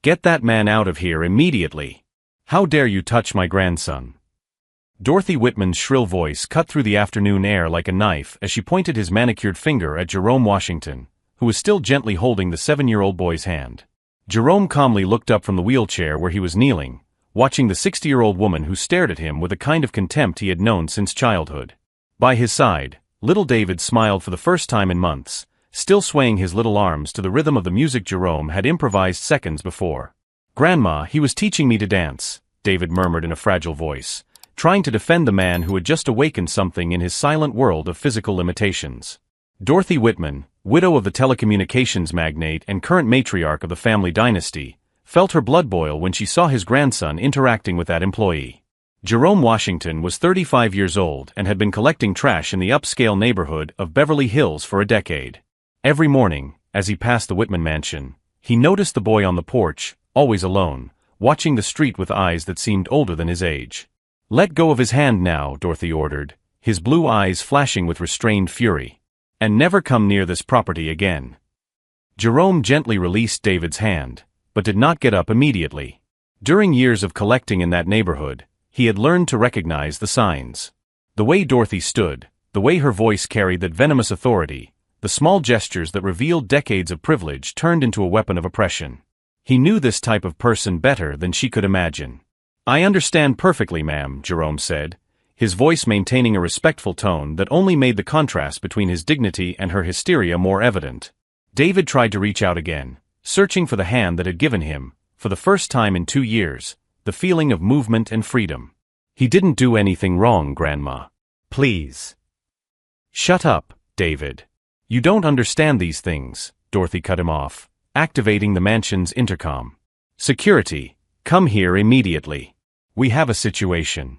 Get that man out of here immediately. How dare you touch my grandson? Dorothy Whitman's shrill voice cut through the afternoon air like a knife as she pointed his manicured finger at Jerome Washington, who was still gently holding the 7-year-old boy's hand. Jerome calmly looked up from the wheelchair where he was kneeling, watching the 60-year-old woman who stared at him with a kind of contempt he had known since childhood. By his side, little David smiled for the first time in months, still swaying his little arms to the rhythm of the music Jerome had improvised seconds before. "Grandma, he was teaching me to dance," David murmured in a fragile voice, trying to defend the man who had just awakened something in his silent world of physical limitations. Dorothy Whitman, widow of the telecommunications magnate and current matriarch of the family dynasty, felt her blood boil when she saw his grandson interacting with that employee. Jerome Washington was 35 years old and had been collecting trash in the upscale neighborhood of Beverly Hills for a decade. Every morning, as he passed the Whitman mansion, he noticed the boy on the porch, always alone, watching the street with eyes that seemed older than his age. "Let go of his hand now," Dorothy ordered, his blue eyes flashing with restrained fury. "And never come near this property again." Jerome gently released David's hand, but did not get up immediately. During years of collecting in that neighborhood, he had learned to recognize the signs. The way Dorothy stood, the way her voice carried that venomous authority, the small gestures that revealed decades of privilege turned into a weapon of oppression. He knew this type of person better than she could imagine. "I understand perfectly, ma'am," Jerome said, his voice maintaining a respectful tone that only made the contrast between his dignity and her hysteria more evident. David tried to reach out again, searching for the hand that had given him, for the first time in 2 years, the feeling of movement and freedom. "He didn't do anything wrong, Grandma. Please." "Shut up, David. You don't understand these things," Dorothy cut him off, activating the mansion's intercom. "Security, come here immediately. We have a situation."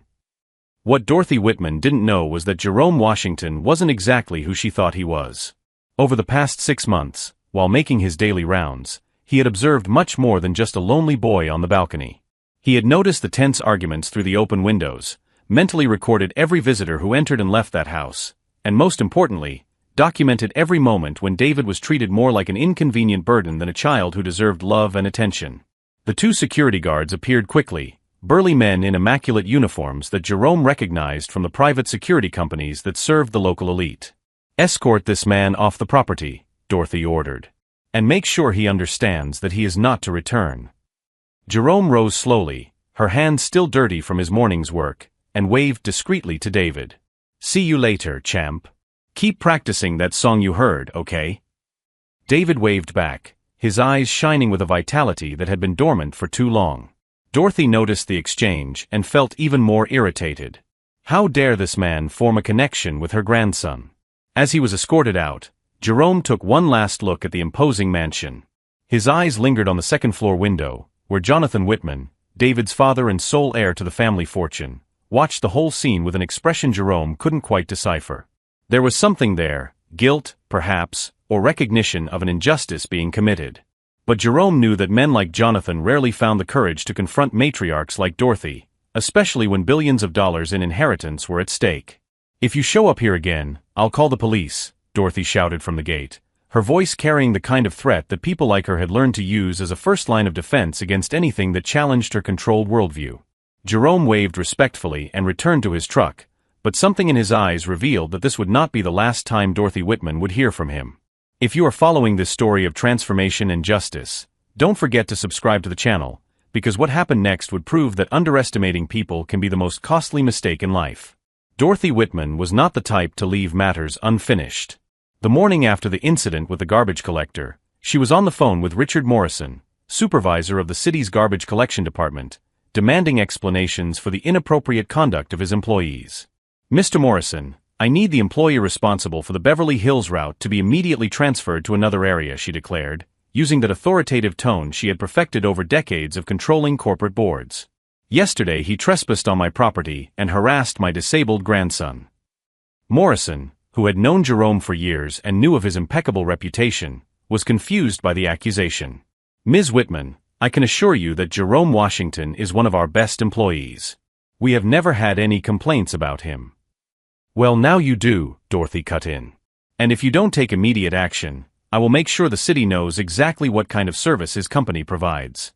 What Dorothy Whitman didn't know was that Jerome Washington wasn't exactly who she thought he was. Over the past 6 months, while making his daily rounds, he had observed much more than just a lonely boy on the balcony. He had noticed the tense arguments through the open windows, mentally recorded every visitor who entered and left that house, and most importantly, documented every moment when David was treated more like an inconvenient burden than a child who deserved love and attention. The 2 security guards appeared quickly, burly men in immaculate uniforms that Jerome recognized from the private security companies that served the local elite. "Escort this man off the property," Dorothy ordered. "And make sure he understands that he is not to return." Jerome rose slowly, her hands still dirty from his morning's work, and waved discreetly to David. "See you later, champ. Keep practicing that song you heard, okay?" David waved back, his eyes shining with a vitality that had been dormant for too long. Dorothy noticed the exchange and felt even more irritated. How dare this man form a connection with her grandson? As he was escorted out, Jerome took one last look at the imposing mansion. His eyes lingered on the second-floor window, where Jonathan Whitman, David's father and sole heir to the family fortune, watched the whole scene with an expression Jerome couldn't quite decipher. There was something there, guilt, perhaps, or recognition of an injustice being committed. But Jerome knew that men like Jonathan rarely found the courage to confront matriarchs like Dorothy, especially when billions of dollars in inheritance were at stake. "If you show up here again, I'll call the police," Dorothy shouted from the gate, her voice carrying the kind of threat that people like her had learned to use as a first line of defense against anything that challenged her controlled worldview. Jerome waved respectfully and returned to his truck, but something in his eyes revealed that this would not be the last time Dorothy Whitman would hear from him. If you are following this story of transformation and justice, don't forget to subscribe to the channel, because what happened next would prove that underestimating people can be the most costly mistake in life. Dorothy Whitman was not the type to leave matters unfinished. The morning after the incident with the garbage collector, she was on the phone with Richard Morrison, supervisor of the city's garbage collection department, demanding explanations for the inappropriate conduct of his employees. "Mr. Morrison, I need the employee responsible for the Beverly Hills route to be immediately transferred to another area," she declared, using that authoritative tone she had perfected over decades of controlling corporate boards. "Yesterday he trespassed on my property and harassed my disabled grandson." Morrison, who had known Jerome for years and knew of his impeccable reputation, was confused by the accusation. "Ms. Whitman, I can assure you that Jerome Washington is one of our best employees. We have never had any complaints about him." "Well, now you do," Dorothy cut in. "And if you don't take immediate action, I will make sure the city knows exactly what kind of service his company provides."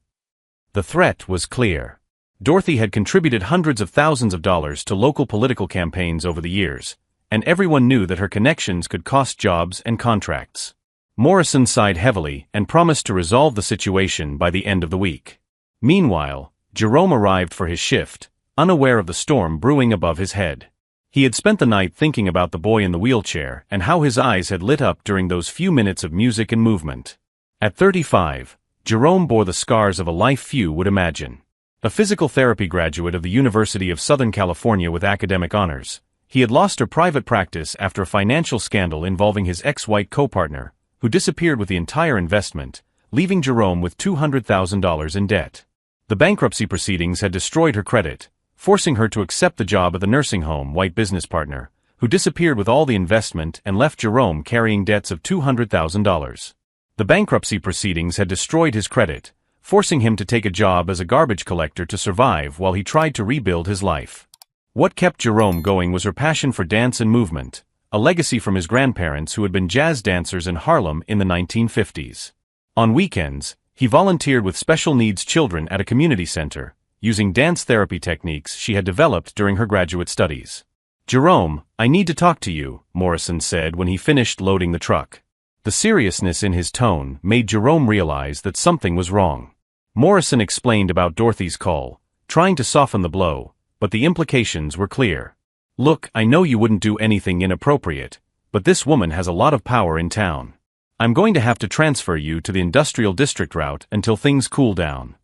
The threat was clear. Dorothy had contributed hundreds of thousands of dollars to local political campaigns over the years, and everyone knew that her connections could cost jobs and contracts. Morrison sighed heavily and promised to resolve the situation by the end of the week. Meanwhile, Jerome arrived for his shift, unaware of the storm brewing above his head. He had spent the night thinking about the boy in the wheelchair and how his eyes had lit up during those few minutes of music and movement. At 35, Jerome bore the scars of a life few would imagine. A physical therapy graduate of the University of Southern California with academic honors, he had lost her private practice after a financial scandal involving his ex-white co-partner, who disappeared with the entire investment, leaving Jerome with $200,000 in debt. The bankruptcy proceedings had destroyed her credit, forcing her to accept the job at the nursing home white business partner, who disappeared with all the investment and left Jerome carrying debts of $200,000. The bankruptcy proceedings had destroyed his credit, forcing him to take a job as a garbage collector to survive while he tried to rebuild his life. What kept Jerome going was her passion for dance and movement, a legacy from his grandparents who had been jazz dancers in Harlem in the 1950s. On weekends, he volunteered with special needs children at a community center, using dance therapy techniques she had developed during her graduate studies. "Jerome, I need to talk to you," Morrison said when he finished loading the truck. The seriousness in his tone made Jerome realize that something was wrong. Morrison explained about Dorothy's call, trying to soften the blow, but the implications were clear. "Look, I know you wouldn't do anything inappropriate, but this woman has a lot of power in town. I'm going to have to transfer you to the industrial district route until things cool down."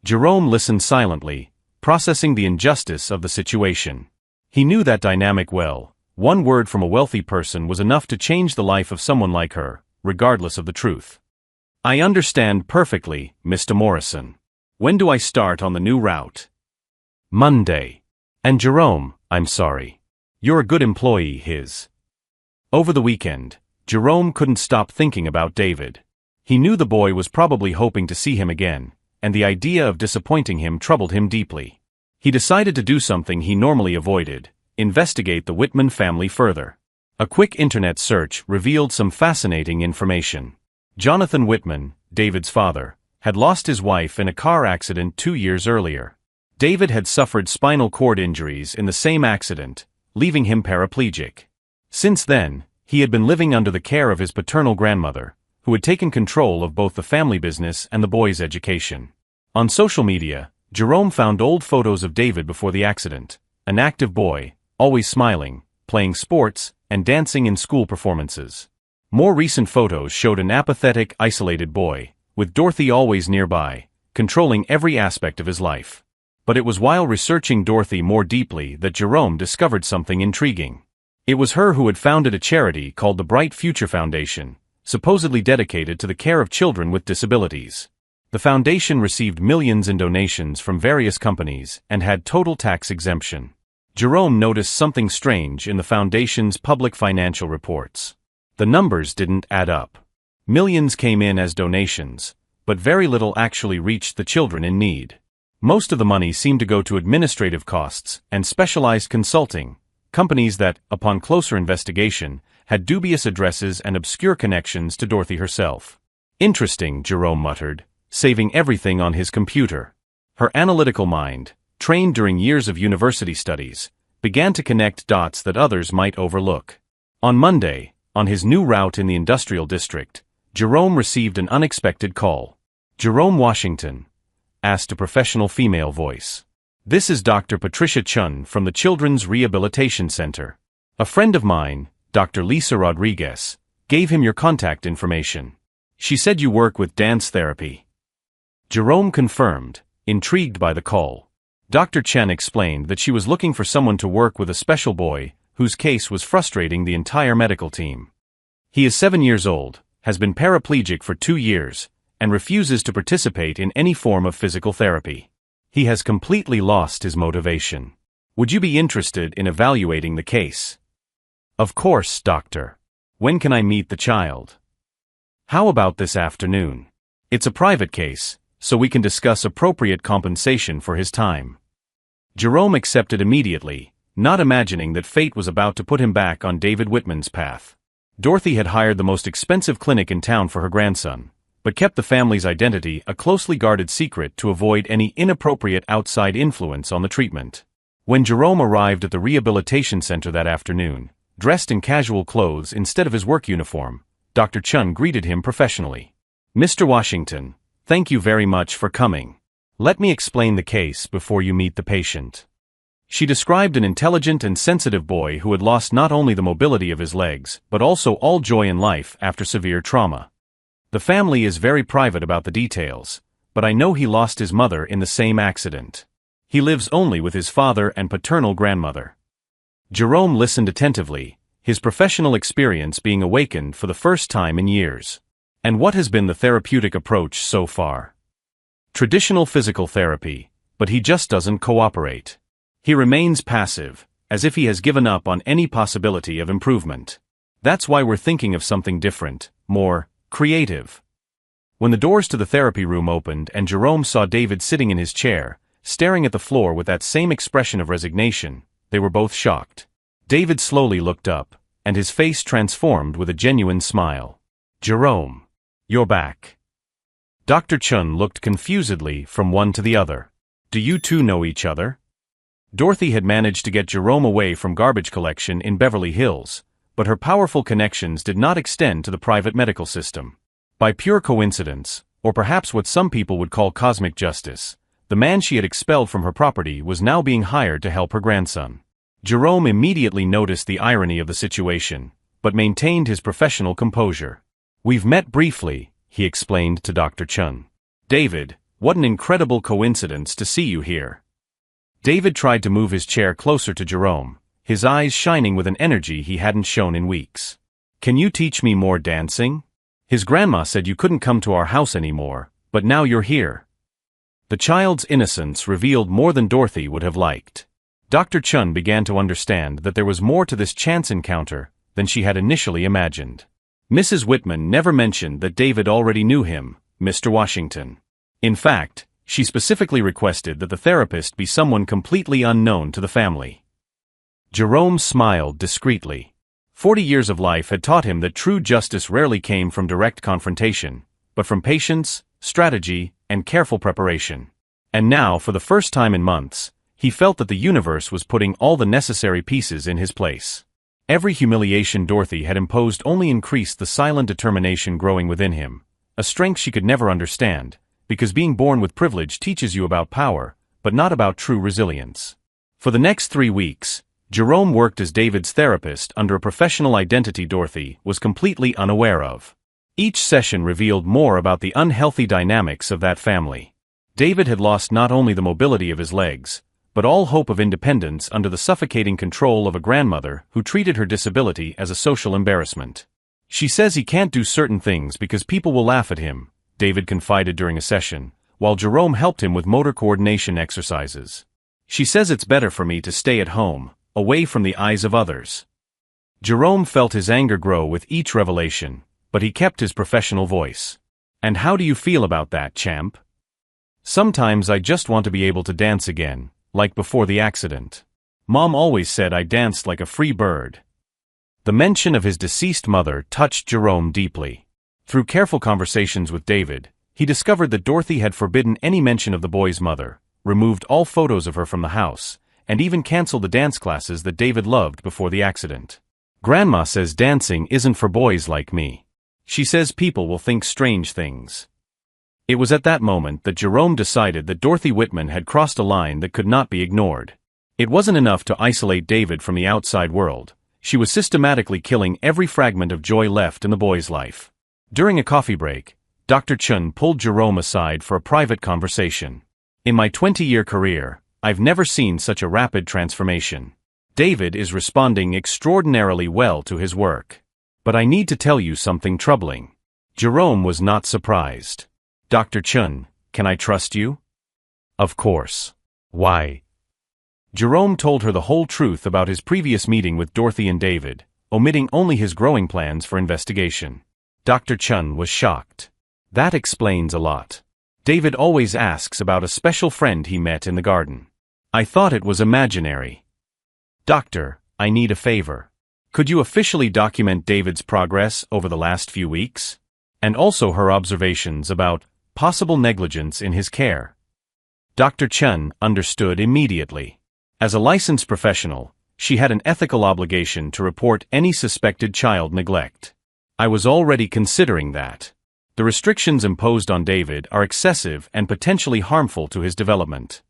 Jerome listened silently, processing the injustice of the situation. He knew that dynamic well. One word from a wealthy person was enough to change the life of someone like her, regardless of the truth. "I understand perfectly, Mr. Morrison. When do I start on the new route?" "Monday. And Jerome, I'm sorry. You're a good employee, his." Over the weekend, Jerome couldn't stop thinking about David. He knew the boy was probably hoping to see him again, and the idea of disappointing him troubled him deeply. He decided to do something he normally avoided: investigate the Whitman family further. A quick internet search revealed some fascinating information. Jonathan Whitman, David's father, had lost his wife in a car accident 2 years earlier. David had suffered spinal cord injuries in the same accident, leaving him paraplegic. Since then, he had been living under the care of his paternal grandmother, who had taken control of both the family business and the boy's education. On social media, Jerome found old photos of David before the accident, an active boy, always smiling, playing sports, and dancing in school performances. More recent photos showed an apathetic, isolated boy, with Dorothy always nearby, controlling every aspect of his life. But it was while researching Dorothy more deeply that Jerome discovered something intriguing. It was her who had founded a charity called the Bright Future Foundation, supposedly dedicated to the care of children with disabilities. The foundation received millions in donations from various companies and had total tax exemption. Jerome noticed something strange in the foundation's public financial reports. The numbers didn't add up. Millions came in as donations, but very little actually reached the children in need. Most of the money seemed to go to administrative costs and specialized consulting, companies that, upon closer investigation, had dubious addresses and obscure connections to Dorothy herself. "Interesting," Jerome muttered, saving everything on his computer. Her analytical mind, trained during years of university studies, began to connect dots that others might overlook. On Monday, on his new route in the industrial district, Jerome received an unexpected call. "Jerome Washington?" asked a professional female voice. "This is Dr. Patricia Chun from the Children's Rehabilitation Center. A friend of mine, Dr. Lisa Rodriguez, gave him your contact information. She said you work with dance therapy." Jerome confirmed, intrigued by the call. Dr. Chen explained that she was looking for someone to work with a special boy whose case was frustrating the entire medical team. He is 7 years old, has been paraplegic for 2 years, and refuses to participate in any form of physical therapy. He has completely lost his motivation. Would you be interested in evaluating the case? Of course, doctor. When can I meet the child? How about this afternoon? It's a private case, so we can discuss appropriate compensation for his time. Jerome accepted immediately, not imagining that fate was about to put him back on David Whitman's path. Dorothy had hired the most expensive clinic in town for her grandson, but kept the family's identity a closely guarded secret to avoid any inappropriate outside influence on the treatment. When Jerome arrived at the rehabilitation center that afternoon, dressed in casual clothes instead of his work uniform, Dr. Chun greeted him professionally. "Mr. Washington, thank you very much for coming. Let me explain the case before you meet the patient." She described an intelligent and sensitive boy who had lost not only the mobility of his legs, but also all joy in life after severe trauma. "The family is very private about the details, but I know he lost his mother in the same accident. He lives only with his father and paternal grandmother." Jerome listened attentively, his professional experience being awakened for the first time in years. "And what has been the therapeutic approach so far?" "Traditional physical therapy, but he just doesn't cooperate. He remains passive, as if he has given up on any possibility of improvement. That's why we're thinking of something different, more creative." When the doors to the therapy room opened and Jerome saw David sitting in his chair, staring at the floor with that same expression of resignation, they were both shocked. David slowly looked up, and his face transformed with a genuine smile. "Jerome, you're back." Dr. Chun looked confusedly from one to the other. "Do you two know each other?" Dorothy had managed to get Jerome away from garbage collection in Beverly Hills, but her powerful connections did not extend to the private medical system. By pure coincidence, or perhaps what some people would call cosmic justice, the man she had expelled from her property was now being hired to help her grandson. Jerome immediately noticed the irony of the situation, but maintained his professional composure. "We've met briefly," he explained to Dr. Chun. "David, what an incredible coincidence to see you here." David tried to move his chair closer to Jerome, his eyes shining with an energy he hadn't shown in weeks. "Can you teach me more dancing? His grandma said you couldn't come to our house anymore, but now you're here." The child's innocence revealed more than Dorothy would have liked. Dr. Chun began to understand that there was more to this chance encounter than she had initially imagined. Mrs. Whitman never mentioned that David already knew him, Mr. Washington. In fact, she specifically requested that the therapist be someone completely unknown to the family. Jerome smiled discreetly. 40 years of life had taught him that true justice rarely came from direct confrontation, but from patience, strategy, and careful preparation. And now, for the first time in months, he felt that the universe was putting all the necessary pieces in his place. Every humiliation Dorothy had imposed only increased the silent determination growing within him, a strength she could never understand, because being born with privilege teaches you about power, but not about true resilience. For the next 3 weeks, Jerome worked as David's therapist under a professional identity Dorothy was completely unaware of. Each session revealed more about the unhealthy dynamics of that family. David had lost not only the mobility of his legs, but all hope of independence under the suffocating control of a grandmother who treated her disability as a social embarrassment. "She says he can't do certain things because people will laugh at him," David confided during a session, while Jerome helped him with motor coordination exercises. "She says it's better for me to stay at home, away from the eyes of others." Jerome felt his anger grow with each revelation, but he kept his professional voice. "And how do you feel about that, champ?" "Sometimes I just want to be able to dance again, like before the accident. Mom always said I danced like a free bird." The mention of his deceased mother touched Jerome deeply. Through careful conversations with David, he discovered that Dorothy had forbidden any mention of the boy's mother, removed all photos of her from the house, and even canceled the dance classes that David loved before the accident. "Grandma says dancing isn't for boys like me. She says people will think strange things." It was at that moment that Jerome decided that Dorothy Whitman had crossed a line that could not be ignored. It wasn't enough to isolate David from the outside world. She was systematically killing every fragment of joy left in the boy's life. During a coffee break, Dr. Chun pulled Jerome aside for a private conversation. "In my 20-year career, I've never seen such a rapid transformation. David is responding extraordinarily well to his work. But I need to tell you something troubling." Jerome was not surprised. "Dr. Chun, can I trust you?" "Of course. Why?" Jerome told her the whole truth about his previous meeting with Dorothy and David, omitting only his growing plans for investigation. Dr. Chun was shocked. "That explains a lot. David always asks about a special friend he met in the garden. I thought it was imaginary." "Doctor, I need a favor. Could you officially document David's progress over the last few weeks? and also her observations about possible negligence in his care. Dr. Chen understood immediately. As a licensed professional, she had an ethical obligation to report any suspected child neglect. I was already considering that. The restrictions imposed on David are excessive and potentially harmful to his development.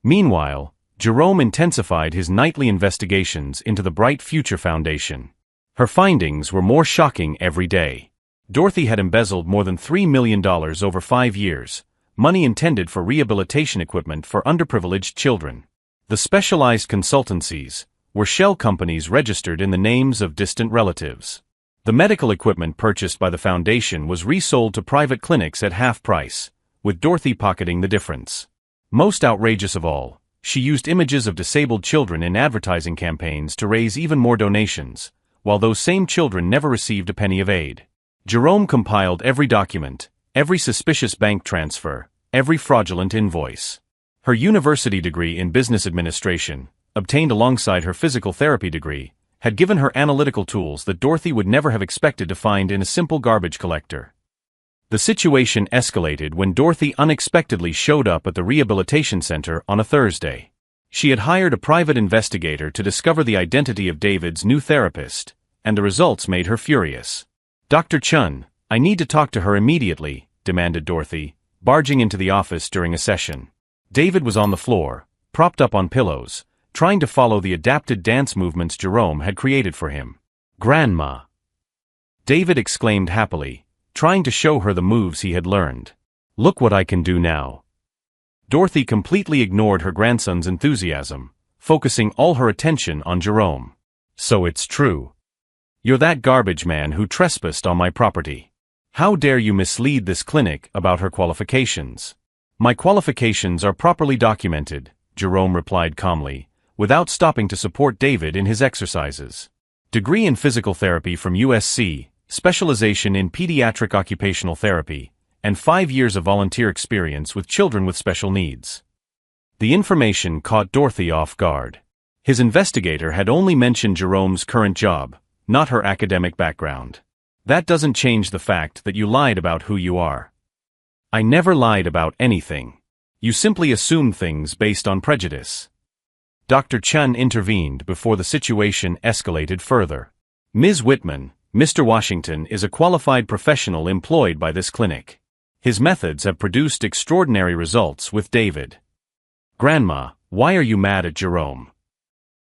Meanwhile, Jerome intensified his nightly investigations into the Bright Future Foundation. Her findings were more shocking every day. Dorothy had embezzled more than $3 million over 5 years, money intended for rehabilitation equipment for underprivileged children. The specialized consultancies were shell companies registered in the names of distant relatives. The medical equipment purchased by the foundation was resold to private clinics at half price, with Dorothy pocketing the difference. Most outrageous of all, she used images of disabled children in advertising campaigns to raise even more donations, while those same children never received a penny of aid. Jerome compiled every document, every suspicious bank transfer, every fraudulent invoice. Her university degree in business administration, obtained alongside her physical therapy degree, had given her analytical tools that Dorothy would never have expected to find in a simple garbage collector. The situation escalated when Dorothy unexpectedly showed up at the rehabilitation center on a Thursday. She had hired a private investigator to discover the identity of David's new therapist, and the results made her furious. "Dr. Chun, I need to talk to her immediately," demanded Dorothy, barging into the office during a session. David was on the floor, propped up on pillows, trying to follow the adapted dance movements Jerome had created for him. "Grandma!" David exclaimed happily, trying to show her the moves he had learned. "Look what I can do now." Dorothy completely ignored her grandson's enthusiasm, focusing all her attention on Jerome. "So it's true. You're that garbage man who trespassed on my property. How dare you mislead this clinic about her qualifications?" "My qualifications are properly documented," Jerome replied calmly, without stopping to support David in his exercises. "Degree in physical therapy from USC, specialization in pediatric occupational therapy, and 5 years of volunteer experience with children with special needs." The information caught Dorothy off guard. His investigator had only mentioned Jerome's current job, not her academic background. "That doesn't change the fact that you lied about who you are." "I never lied about anything. You simply assumed things based on prejudice." Dr. Chen intervened before the situation escalated further. "Ms. Whitman, Mr. Washington is a qualified professional employed by this clinic. His methods have produced extraordinary results with David." "Grandma, why are you mad at Jerome?"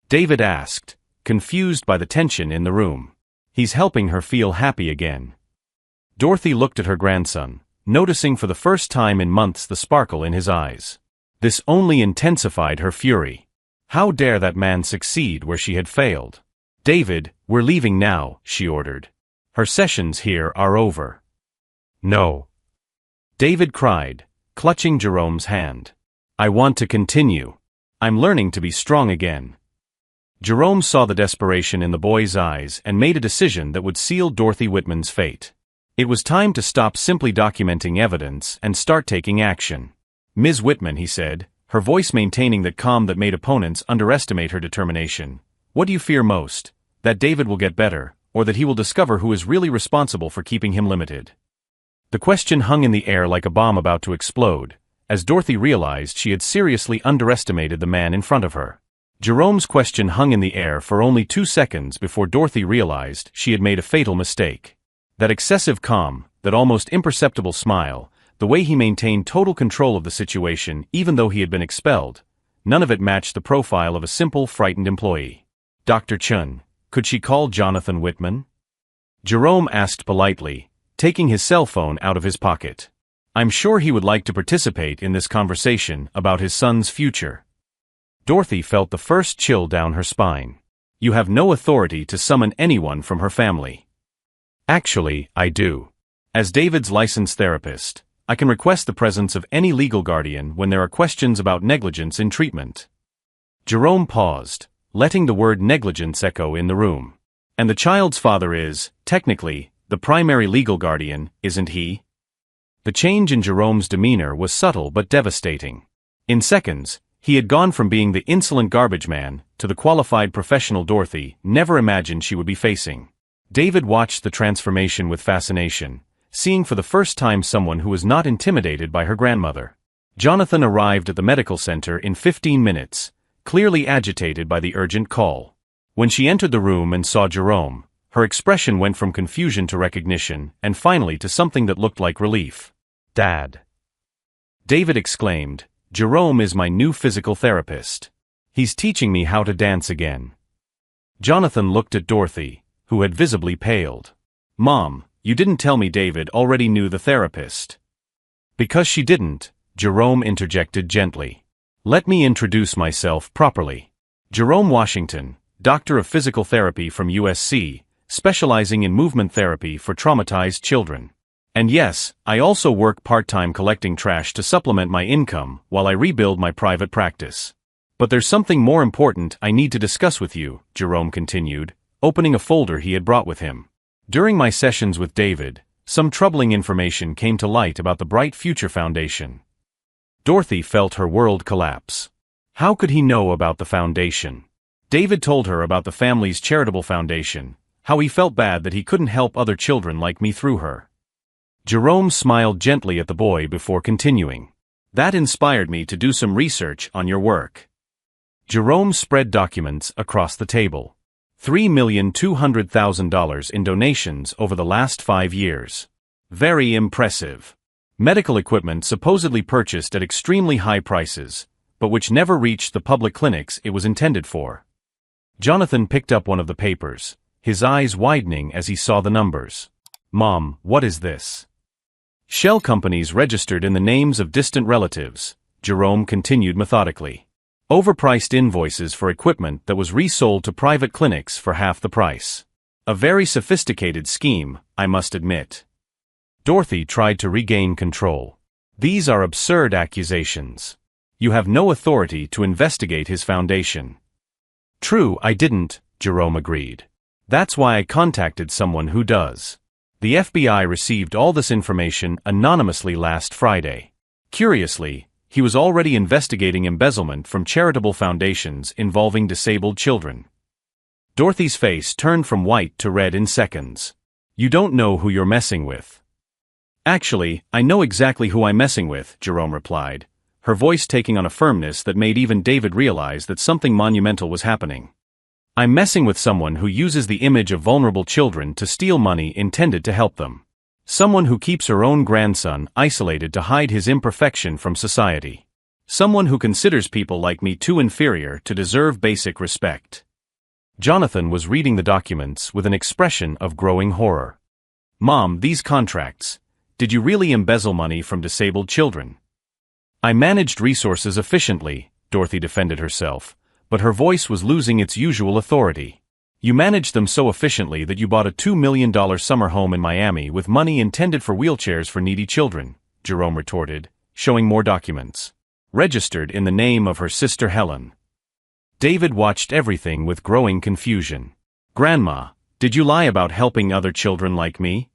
David asked, confused by the tension in the room. "He's helping her feel happy again." Dorothy looked at her grandson, noticing for the first time in months the sparkle in his eyes. This only intensified her fury. How dare that man succeed where she had failed? "David, we're leaving now," she ordered. "Her sessions here are over." "No," David cried, clutching Jerome's hand. "I want to continue. I'm learning to be strong again." Jerome saw the desperation in the boy's eyes and made a decision that would seal Dorothy Whitman's fate. It was time to stop simply documenting evidence and start taking action. "Ms. Whitman," he said, her voice maintaining that calm that made opponents underestimate her determination, "what do you fear most? That David will get better, or that he will discover who is really responsible for keeping him limited?" The question hung in the air like a bomb about to explode, as Dorothy realized she had seriously underestimated the man in front of her. Jerome's question hung in the air for only 2 seconds before Dorothy realized she had made a fatal mistake. That excessive calm, that almost imperceptible smile, the way he maintained total control of the situation even though he had been expelled, none of it matched the profile of a simple, frightened employee. "Dr. Chun, could she call Jonathan Whitman?" Jerome asked politely, taking his cell phone out of his pocket. "I'm sure he would like to participate in this conversation about his son's future." Dorothy felt the first chill down her spine. "You have no authority to summon anyone from her family." "Actually, I do. As David's licensed therapist, I can request the presence of any legal guardian when there are questions about negligence in treatment." Jerome paused, letting the word negligence echo in the room. "And the child's father is, technically, the primary legal guardian, isn't he?" The change in Jerome's demeanor was subtle but devastating. In seconds, he had gone from being the insolent garbage man to the qualified professional Dorothy never imagined she would be facing. David watched the transformation with fascination, seeing for the first time someone who was not intimidated by her grandmother. Jonathan arrived at the medical center in 15 minutes, clearly agitated by the urgent call. When she entered the room and saw Jerome, her expression went from confusion to recognition, and finally to something that looked like relief. "Dad!" David exclaimed, "Jerome is my new physical therapist. He's teaching me how to dance again." Jonathan looked at Dorothy, who had visibly paled. "Mom, you didn't tell me David already knew the therapist." "Because she didn't," Jerome interjected gently. "Let me introduce myself properly. Jerome Washington, Doctor of Physical Therapy from USC, specializing in movement therapy for traumatized children. And yes, I also work part-time collecting trash to supplement my income while I rebuild my private practice. But there's something more important I need to discuss with you," Jerome continued, opening a folder he had brought with him. "During my sessions with David, some troubling information came to light about the Bright Future Foundation." Dorothy felt her world collapse. How could he know about the foundation? David told her about the family's charitable foundation, how he felt bad that he couldn't help other children like me through her. Jerome smiled gently at the boy before continuing. "That inspired me to do some research on your work." Jerome spread documents across the table. $3,200,000 in donations over the last 5 years. Very impressive. Medical equipment supposedly purchased at extremely high prices, but which never reached the public clinics it was intended for. Jonathan picked up one of the papers, his eyes widening as he saw the numbers. "Mom, what is this?" "Shell companies registered in the names of distant relatives," Jerome continued methodically. "Overpriced invoices for equipment that was resold to private clinics for half the price. A very sophisticated scheme, I must admit." Dorothy tried to regain control. "These are absurd accusations. You have no authority to investigate his foundation." "True, I didn't," Jerome agreed. "That's why I contacted someone who does. The FBI received all this information anonymously last Friday. Curiously, he was already investigating embezzlement from charitable foundations involving disabled children." Dorothy's face turned from white to red in seconds. "You don't know who you're messing with." "Actually, I know exactly who I'm messing with," Jerome replied, her voice taking on a firmness that made even David realize that something monumental was happening. "I'm messing with someone who uses the image of vulnerable children to steal money intended to help them. Someone who keeps her own grandson isolated to hide his imperfection from society. Someone who considers people like me too inferior to deserve basic respect." Jonathan was reading the documents with an expression of growing horror. "Mom, these contracts. Did you really embezzle money from disabled children?" "I managed resources efficiently," Dorothy defended herself, but her voice was losing its usual authority. "You managed them so efficiently that you bought a $2 million summer home in Miami with money intended for wheelchairs for needy children," Jerome retorted, showing more documents. "Registered in the name of her sister Helen." David watched everything with growing confusion. "Grandma, did you lie about helping other children like me?"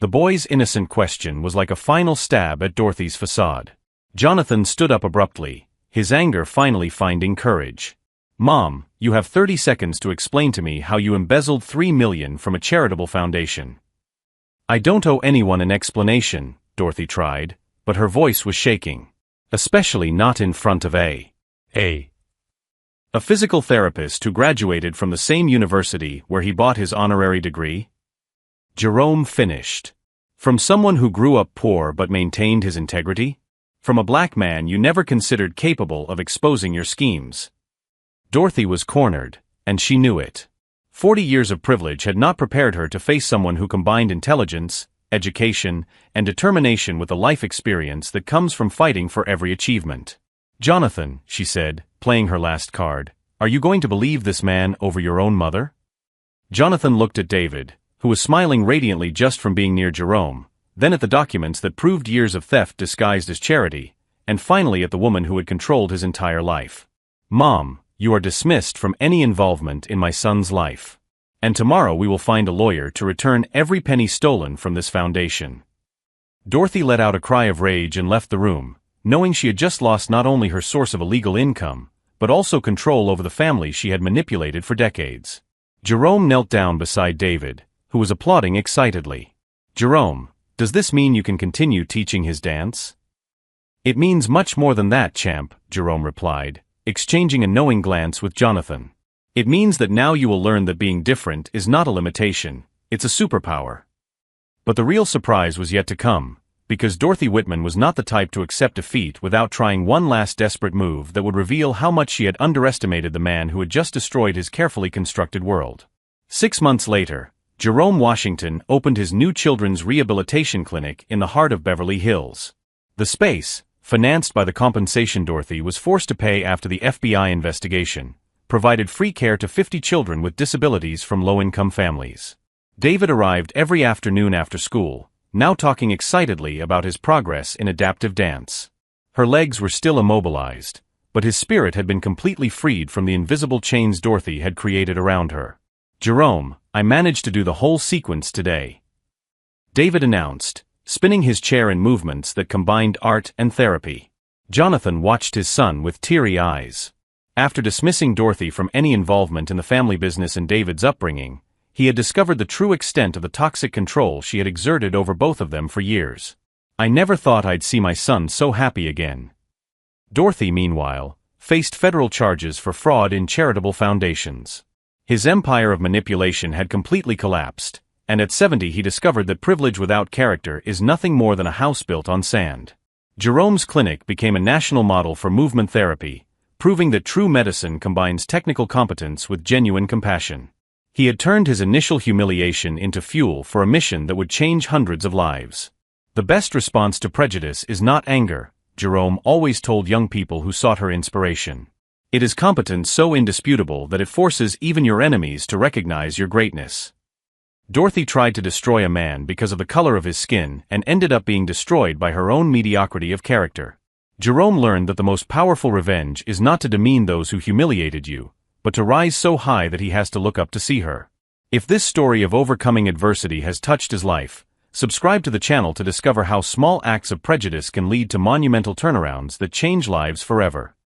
The boy's innocent question was like a final stab at Dorothy's facade. Jonathan stood up abruptly, his anger finally finding courage. "Mom, you have 30 seconds to explain to me how you embezzled $3 million from a charitable foundation." "I don't owe anyone an explanation," Dorothy tried, but her voice was shaking. "Especially not in front of a physical therapist who graduated from the same university where he bought his honorary degree." Jerome finished. "From someone who grew up poor but maintained his integrity? From a black man you never considered capable of exposing your schemes." Dorothy was cornered, and she knew it. 40 years of privilege had not prepared her to face someone who combined intelligence, education, and determination with the life experience that comes from fighting for every achievement. "Jonathan," she said, playing her last card, "are you going to believe this man over your own mother?" Jonathan looked at David, who was smiling radiantly just from being near Jerome, then at the documents that proved years of theft disguised as charity, and finally at the woman who had controlled his entire life. "Mom, you are dismissed from any involvement in my son's life. And tomorrow we will find a lawyer to return every penny stolen from this foundation." Dorothy let out a cry of rage and left the room, knowing she had just lost not only her source of illegal income, but also control over the family she had manipulated for decades. Jerome knelt down beside David, who was applauding excitedly. "Jerome, Does this mean you can continue teaching his dance? It means much more than that, champ, Jerome replied, exchanging a knowing glance with Jonathan. It means that now you will learn that being different is not a limitation, it's a superpower. But the real surprise was yet to come, because Dorothy Whitman was not the type to accept defeat without trying one last desperate move that would reveal how much she had underestimated the man who had just destroyed his carefully constructed world. 6 months later, Jerome Washington opened his new children's rehabilitation clinic in the heart of Beverly Hills. The space, financed by the compensation Dorothy was forced to pay after the FBI investigation, provided free care to 50 children with disabilities from low-income families. David arrived every afternoon after school, now talking excitedly about his progress in adaptive dance. Her legs were still immobilized, but his spirit had been completely freed from the invisible chains Dorothy had created around her. "Jerome, I managed to do the whole sequence today," David announced, spinning his chair in movements that combined art and therapy. Jonathan watched his son with teary eyes. After dismissing Dorothy from any involvement in the family business and David's upbringing, he had discovered the true extent of the toxic control she had exerted over both of them for years. "I never thought I'd see my son so happy again." Dorothy, meanwhile, faced federal charges for fraud in charitable foundations. His empire of manipulation had completely collapsed, and at 70 he discovered that privilege without character is nothing more than a house built on sand. Jerome's clinic became a national model for movement therapy, proving that true medicine combines technical competence with genuine compassion. He had turned his initial humiliation into fuel for a mission that would change hundreds of lives. The best response to prejudice is not anger, Jerome always told young people who sought her inspiration. It is competence so indisputable that it forces even your enemies to recognize your greatness. Dorothy tried to destroy a man because of the color of his skin and ended up being destroyed by her own mediocrity of character. Jerome learned that the most powerful revenge is not to demean those who humiliated you, but to rise so high that he has to look up to see her. If this story of overcoming adversity has touched his life, subscribe to the channel to discover how small acts of prejudice can lead to monumental turnarounds that change lives forever.